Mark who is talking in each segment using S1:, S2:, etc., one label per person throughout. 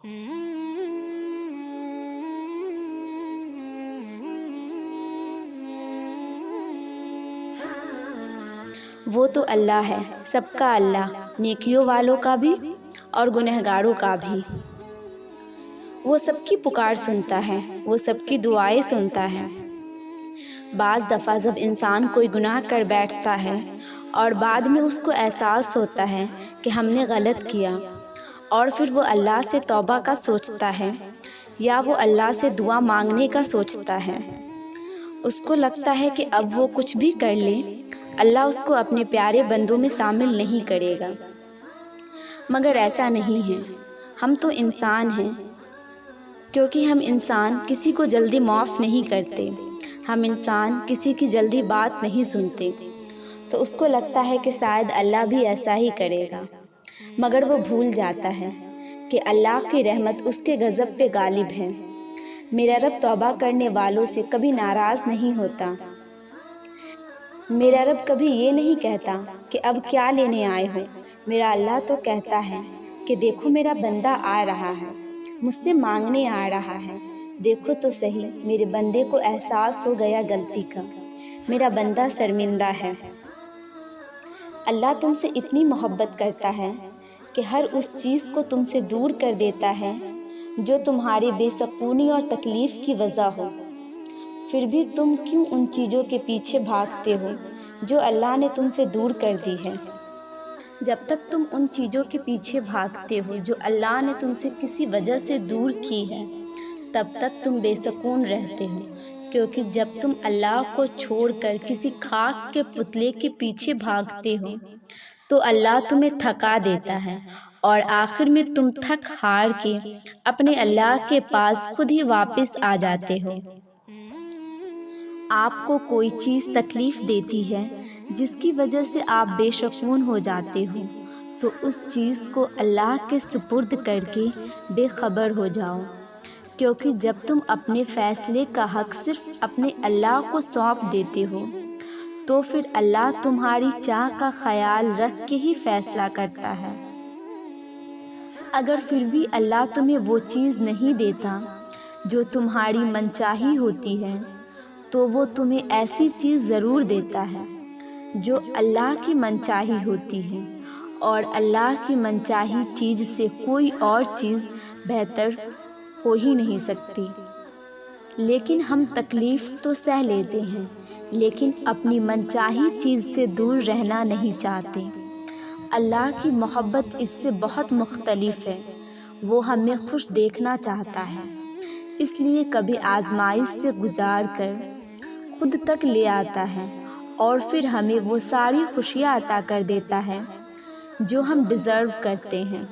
S1: وہ تو اللہ ہے، سب کا اللہ، نیکیوں والوں کا بھی اور گنہگاروں کا بھی۔ وہ سب کی پکار سنتا ہے، وہ سب کی دعائیں سنتا ہے۔ بعض دفعہ جب انسان کوئی گناہ کر بیٹھتا ہے اور بعد میں اس کو احساس ہوتا ہے کہ ہم نے غلط کیا، اور پھر وہ اللہ سے توبہ کا سوچتا ہے یا وہ اللہ سے دعا مانگنے کا سوچتا ہے، اس کو لگتا ہے کہ اب وہ کچھ بھی کر لے اللہ اس کو اپنے پیارے بندوں میں شامل نہیں کرے گا۔ مگر ایسا نہیں ہے، ہم تو انسان ہیں، کیونکہ ہم انسان کسی کو جلدی معاف نہیں کرتے، ہم انسان کسی کی جلدی بات نہیں سنتے، تو اس کو لگتا ہے کہ شاید اللہ بھی ایسا ہی کرے گا، مگر وہ بھول جاتا ہے کہ اللہ کی رحمت اس کے غضب پہ غالب ہے۔ میرا رب توبہ کرنے والوں سے کبھی ناراض نہیں ہوتا، میرا رب کبھی یہ نہیں کہتا کہ اب کیا لینے آئے ہو۔ میرا اللہ تو کہتا ہے کہ دیکھو میرا بندہ آ رہا ہے، مجھ سے مانگنے آ رہا ہے، دیکھو تو صحیح میرے بندے کو احساس ہو گیا غلطی کا، میرا بندہ شرمندہ ہے۔ اللہ تم سے اتنی محبت کرتا ہے کہ ہر اس چیز کو تم سے دور کر دیتا ہے جو تمہاری بے سکونی اور تکلیف کی وجہ ہو، پھر بھی تم کیوں ان چیزوں کے پیچھے بھاگتے ہو جو اللہ نے تم سے دور کر دی ہے؟ جب تک تم ان چیزوں کے پیچھے بھاگتے ہو جو اللہ نے تم سے کسی وجہ سے دور کی ہے، تب تک تم بے سکون رہتے ہو، کیونکہ جب تم اللہ کو چھوڑ کر کسی خاک کے پتلے کے پیچھے بھاگتے ہو تو اللہ تمہیں تھکا دیتا ہے، اور آخر میں تم تھک ہار کے اپنے اللہ کے پاس خود ہی واپس آ جاتے ہو۔ آپ کو کوئی چیز تکلیف دیتی ہے جس کی وجہ سے آپ بے سکون ہو جاتے ہو، تو اس چیز کو اللہ کے سپرد کر کے بے خبر ہو جاؤ، کیونکہ جب تم اپنے فیصلے کا حق صرف اپنے اللہ کو سونپ دیتے ہو تو پھر اللہ تمہاری چاہ کا خیال رکھ کے ہی فیصلہ کرتا ہے۔ اگر پھر بھی اللہ تمہیں وہ چیز نہیں دیتا جو تمہاری منچاہی ہوتی ہے، تو وہ تمہیں ایسی چیز ضرور دیتا ہے جو اللہ کی منچاہی ہوتی ہے، اور اللہ کی منچاہی چیز سے کوئی اور چیز بہتر ہو ہی نہیں سکتی۔ لیکن ہم تکلیف تو سہ لیتے ہیں، لیکن اپنی منچاہی چیز سے دور رہنا نہیں چاہتے۔ اللہ کی محبت اس سے بہت مختلف ہے، وہ ہمیں خوش دیکھنا چاہتا ہے، اس لیے کبھی آزمائش سے گزار کر خود تک لے آتا ہے، اور پھر ہمیں وہ ساری خوشیاں عطا کر دیتا ہے جو ہم ڈیزرو کرتے ہیں۔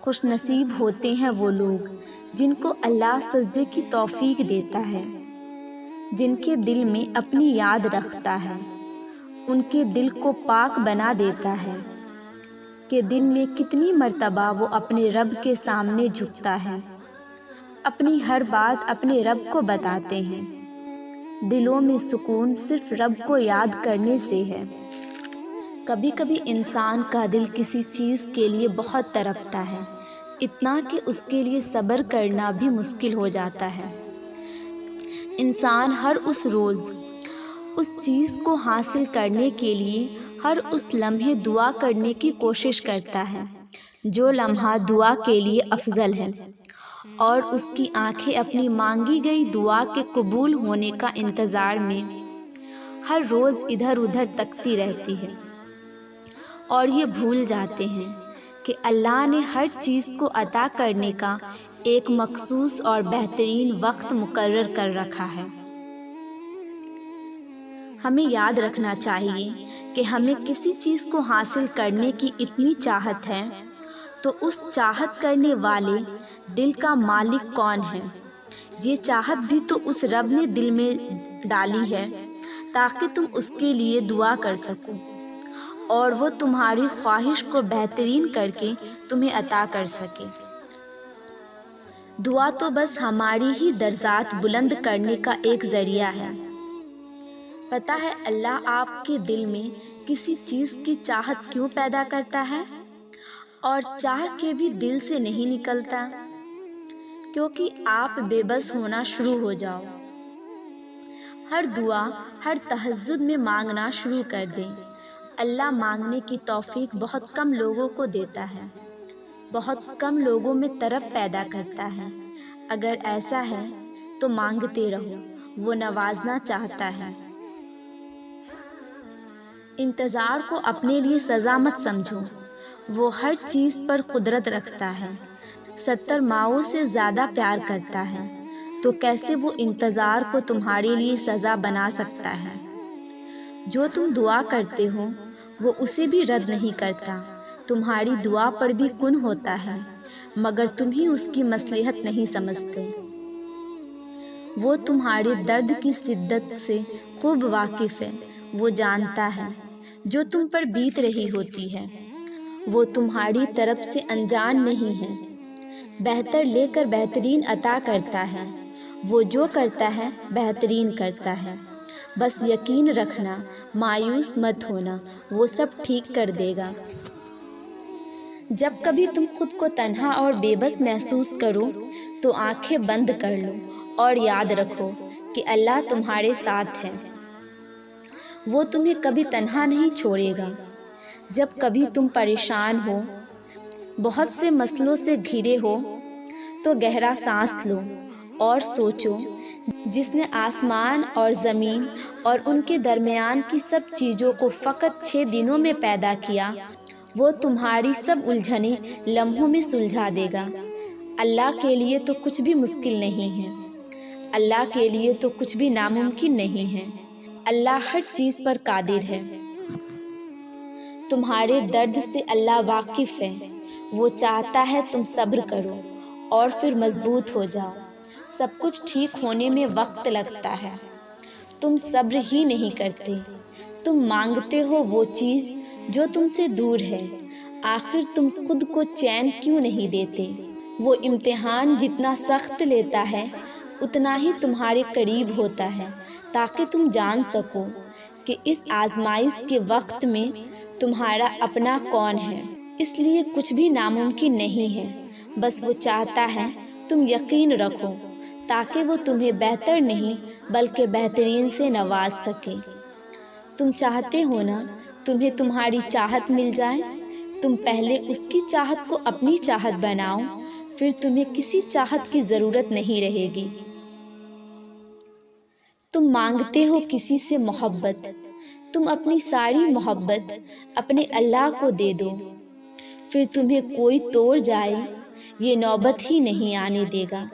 S1: خوش نصیب ہوتے ہیں وہ لوگ جن کو اللہ سجدے کی توفیق دیتا ہے، جن کے دل میں اپنی یاد رکھتا ہے، ان کے دل کو پاک بنا دیتا ہے کہ دن میں کتنی مرتبہ وہ اپنے رب کے سامنے جھکتا ہے، اپنی ہر بات اپنے رب کو بتاتے ہیں۔ دلوں میں سکون صرف رب کو یاد کرنے سے ہے۔ کبھی کبھی انسان کا دل کسی چیز کے لیے بہت تڑپتا ہے، اتنا کہ اس کے لیے صبر کرنا بھی مشکل ہو جاتا ہے۔ انسان ہر اس روز اس چیز کو حاصل کرنے کے لیے ہر اس لمحے دعا کرنے کی کوشش کرتا ہے جو لمحہ دعا کے لیے افضل ہے، اور اس کی آنکھیں اپنی مانگی گئی دعا کے قبول ہونے کا انتظار میں ہر روز ادھر ادھر تکتی رہتی ہے، اور یہ بھول جاتے ہیں کہ اللہ نے ہر چیز کو عطا کرنے کا ایک مخصوص اور بہترین وقت مقرر کر رکھا ہے۔ ہمیں یاد رکھنا چاہیے کہ ہمیں کسی چیز کو حاصل کرنے کی اتنی چاہت ہے تو اس چاہت کرنے والے دل کا مالک کون ہے؟ یہ چاہت بھی تو اس رب نے دل میں ڈالی ہے تاکہ تم اس کے لیے دعا کر سکو، اور وہ تمہاری خواہش کو بہترین کر کے تمہیں عطا کر سکے۔ دعا تو بس ہماری ہی درجات بلند کرنے کا ایک ذریعہ ہے۔ پتہ ہے اللہ آپ کے دل میں کسی چیز کی چاہت کیوں پیدا کرتا ہے؟ اور چاہ کے بھی دل سے نہیں نکلتا، کیونکہ آپ بے بس ہونا شروع ہو جاؤ۔ ہر دعا ہر تہجد میں مانگنا شروع کر دیں۔ اللہ مانگنے کی توفیق بہت کم لوگوں کو دیتا ہے، بہت کم لوگوں میں طلب پیدا کرتا ہے۔ اگر ایسا ہے تو مانگتے رہو، وہ نوازنا چاہتا ہے۔ انتظار کو اپنے لیے سزا مت سمجھو، وہ ہر چیز پر قدرت رکھتا ہے، 70 ماؤں سے زیادہ پیار کرتا ہے، تو کیسے وہ انتظار کو تمہارے لیے سزا بنا سکتا ہے؟ جو تم دعا کرتے ہو وہ اسے بھی رد نہیں کرتا، تمہاری دعا پر بھی کن ہوتا ہے، مگر تم ہی اس کی مصلحت نہیں سمجھتے۔ وہ تمہارے درد کی شدت سے خوب واقف ہے، وہ جانتا ہے جو تم پر بیت رہی ہوتی ہے، وہ تمہاری طرف سے انجان نہیں ہے۔ بہتر لے کر بہترین عطا کرتا ہے، وہ جو کرتا ہے بہترین کرتا ہے۔ بس یقین رکھنا، مایوس مت ہونا، وہ سب ٹھیک کر دے گا۔ جب کبھی تم خود کو تنہا اور بے بس محسوس کرو تو آنکھیں بند کر لو اور یاد رکھو کہ اللہ تمہارے ساتھ ہے، وہ تمہیں کبھی تنہا نہیں چھوڑے گا۔ جب کبھی تم پریشان ہو، بہت سے مسئلوں سے گھرے ہو، تو گہرا سانس لو اور سوچو، جس نے آسمان اور زمین اور ان کے درمیان کی سب چیزوں کو فقط 6 دنوں میں پیدا کیا، وہ تمہاری سب الجھنیں لمحوں میں سلجھا دے گا۔ اللہ کے لیے تو کچھ بھی مشکل نہیں ہے، اللہ کے لیے تو کچھ بھی ناممکن نہیں ہے۔ اللہ ہر چیز پر قادر ہے۔ تمہارے درد سے اللہ واقف ہے، وہ چاہتا ہے تم صبر کرو اور پھر مضبوط ہو جاؤ۔ سب کچھ ٹھیک ہونے میں وقت لگتا ہے، تم صبر ہی نہیں کرتے، تم مانگتے ہو وہ چیز جو تم سے دور ہے۔ آخر تم خود کو چین کیوں نہیں دیتے؟ وہ امتحان جتنا سخت لیتا ہے اتنا ہی تمہارے قریب ہوتا ہے، تاکہ تم جان سکو کہ اس آزمائش کے وقت میں تمہارا اپنا کون ہے۔ اس لیے کچھ بھی ناممکن نہیں ہے، بس وہ چاہتا ہے تم یقین رکھو، تاکہ وہ تمہیں بہتر نہیں بلکہ بہترین سے نواز سکے۔ تم چاہتے ہو نا تمہیں تمہاری چاہت مل جائے؟ تم پہلے اس کی چاہت کو اپنی چاہت بناؤ، پھر تمہیں کسی چاہت کی ضرورت نہیں رہے گی۔ تم مانگتے ہو کسی سے محبت، تم اپنی ساری محبت اپنے اللہ کو دے دو، پھر تمہیں کوئی توڑ جائے یہ نوبت ہی نہیں آنے دے گا۔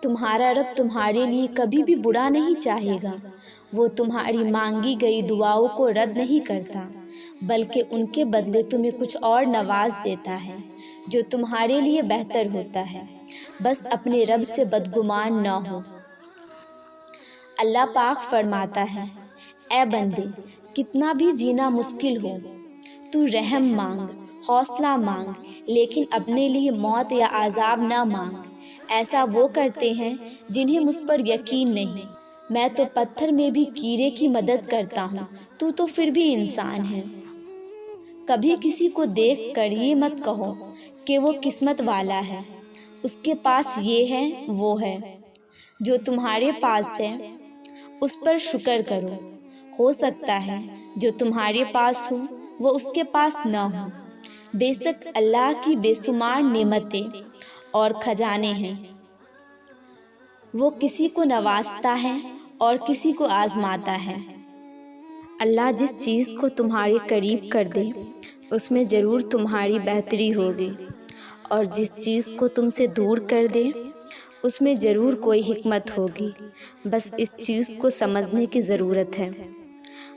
S1: تمہارا رب تمہارے لیے کبھی بھی برا نہیں چاہے گا، وہ تمہاری مانگی گئی دعاؤں کو رد نہیں کرتا، بلکہ ان کے بدلے تمہیں کچھ اور نواز دیتا ہے جو تمہارے لیے بہتر ہوتا ہے۔ بس اپنے رب سے بدگمان نہ ہو۔ اللہ پاک فرماتا ہے، اے بندے، کتنا بھی جینا مشکل ہو تو رحم مانگ، حوصلہ مانگ، لیکن اپنے لیے موت یا عذاب نہ مانگ۔ ایسا وہ کرتے ہیں جنہیں مجھ پر یقین نہیں۔ میں تو پتھر میں بھی کیڑے کی مدد کرتا ہوں، تو پھر بھی انسان ہے۔ کبھی کسی کو دیکھ کر یہ مت کہو کہ وہ قسمت والا ہے، اس کے پاس یہ ہے وہ ہے۔ جو تمہارے پاس ہے اس پر شکر کرو، ہو سکتا ہے جو تمہارے پاس ہو وہ اس کے پاس نہ ہو۔ بے شک اللہ کی بے شمار نعمتیں اور خزانے ہیں، وہ کسی کو نوازتا ہے اور کسی کو آزماتا ہے۔ اللہ جس چیز کو تمہارے قریب کر دے اس میں ضرور تمہاری بہتری ہوگی، اور جس چیز کو تم سے دور کر دے اس میں ضرور کوئی حکمت ہوگی، بس اس چیز کو سمجھنے کی ضرورت ہے۔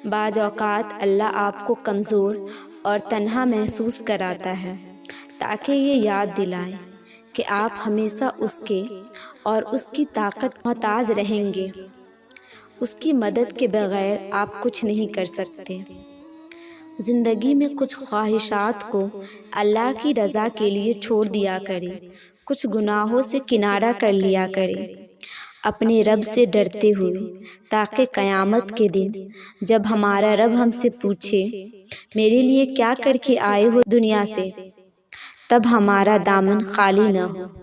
S1: بعض اوقات اللہ آپ کو کمزور اور تنہا محسوس کراتا ہے تاکہ یہ یاد دلائے کہ آپ ہمیشہ اس کے اور اس کی طاقت محتاج رہیں گے۔ اس کی مدد کے بغیر آپ کچھ نہیں کر سکتے۔ زندگی میں کچھ خواہشات کو اللہ کی رضا کے لیے چھوڑ دیا کرے، کچھ گناہوں سے کنارہ کر لیا کرے، اپنے رب سے ڈرتے ہوئے، تاکہ قیامت کے دن جب ہمارا رب ہم سے پوچھے میرے لیے کیا کر کے آئے ہو دنیا سے، تب ہمارا دامن خالی نہ ہو۔